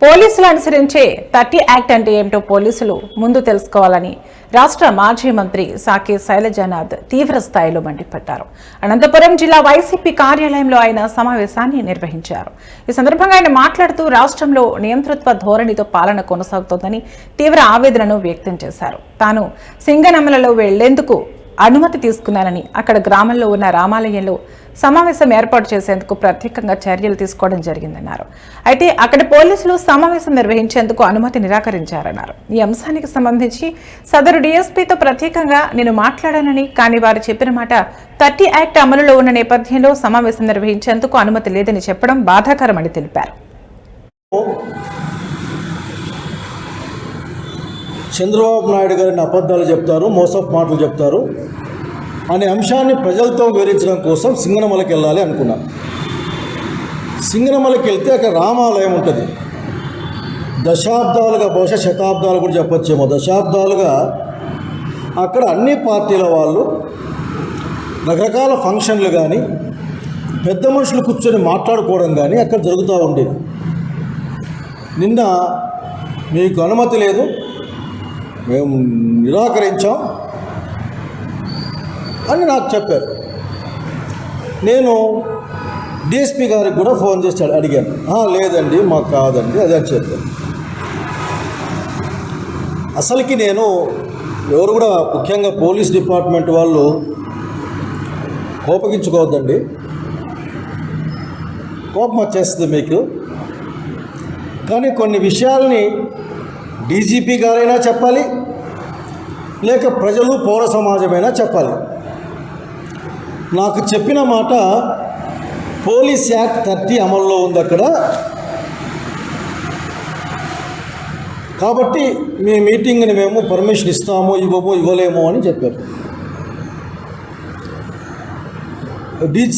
పోలీసులు అనుసరించే 30 యాక్ట్ అంటే ఏమిటో పోలీసులు ముందు తెలుసుకోవాలని రాష్ట్ర మాజీ మంత్రి సాకే శైలజానాథ్ తీవ్ర స్థాయిలో మండిపడ్డారు. అనంతపురం జిల్లా వైసీపీ కార్యాలయంలో ఆయన సమావేశాన్ని నిర్వహించారు. ఈ సందర్భంగా ఆయన మాట్లాడుతూ రాష్ట్రంలో నియంతృత్వ ధోరణితో పాలన కొనసాగుతోందని తీవ్ర ఆవేదనను వ్యక్తం చేశారు. తాను సింగనమలలో వెళ్లేందుకు అనుమతి తీసుకున్నానని, అక్కడ గ్రామంలో ఉన్న రామాలయంలో సమావేశం ఏర్పాటు చేసేందుకు ప్రత్యేకంగా చర్యలు తీసుకోవడం జరిగిందన్నారు. అయితే అక్కడ పోలీసులు సమావేశం నిర్వహించేందుకు అనుమతి నిరాకరించారన్నారు. ఈ అంశానికి సంబంధించి సదరు డీఎస్పీతో ప్రత్యేకంగా నేను మాట్లాడానని, కానీ వారు చెప్పిన మాట 30 యాక్ట్ అమలులో ఉన్న నేపథ్యంలో సమావేశం నిర్వహించేందుకు అనుమతి లేదని చెప్పడం బాధాకరమని తెలిపారు. చంద్రబాబు నాయుడు గారిని అబద్ధాలు చెప్తారు, మోసపు మాటలు చెప్తారు అనే అంశాన్ని ప్రజలతో వివరించడం కోసం సింగనమలకి వెళ్ళాలి అనుకున్నాను. సింగనమలకి వెళ్తే అక్కడ రామాలయం ఉంటుంది. దశాబ్దాలుగా, బహుశా శతాబ్దాలు కూడా చెప్పొచ్చేమో, దశాబ్దాలుగా అక్కడ అన్ని పార్టీల వాళ్ళు రకరకాల ఫంక్షన్లు కానీ, పెద్ద మనుషులు కూర్చొని మాట్లాడుకోవడం కానీ అక్కడ జరుగుతూ ఉండేది. నిన్న మీకు అనుమతి లేదు, మేము నిరాకరించాం అని నాకు చెప్పారు. నేను డిఎస్పీ గారికి కూడా ఫోన్ చేసి అడిగాను. లేదండి, మాకు కాదండి అదే అని చెప్పాను. అసలుకి నేను ఎవరు కూడా, ముఖ్యంగా పోలీస్ డిపార్ట్మెంట్ వాళ్ళు కోపగించుకోవద్దండి, కోపం వచ్చేస్తుంది మీకు. కానీ కొన్ని విషయాల్ని డీజీపీ గారైనా చెప్పాలి, లేక ప్రజలు, పౌర సమాజమైనా చెప్పాలి. నాకు చెప్పిన మాట పోలీస్ యాక్ట్ 30 అమల్లో ఉంది అక్కడ, కాబట్టి మీ మీటింగ్ని మేము పర్మిషన్ ఇస్తామో ఇవ్వలేమో అని చెప్పారు.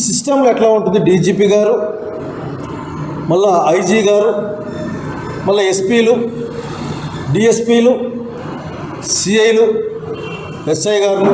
సిస్టంలో ఎట్లా ఉంటుంది, డీజీపీ గారు, మళ్ళా ఐజీ గారు, మళ్ళీ ఎస్పీలు, డిఎస్పీలు, సిఐలు, ఎస్ఐ గారు,